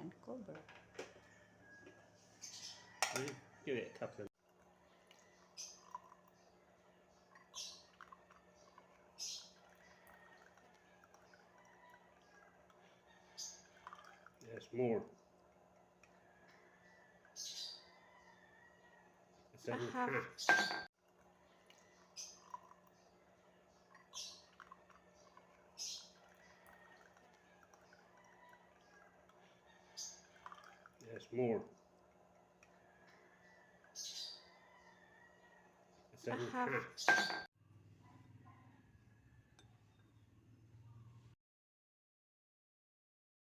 and cover. Give it a couple of. Yes, more. It's only half. half. Yes, more. It's only half. half.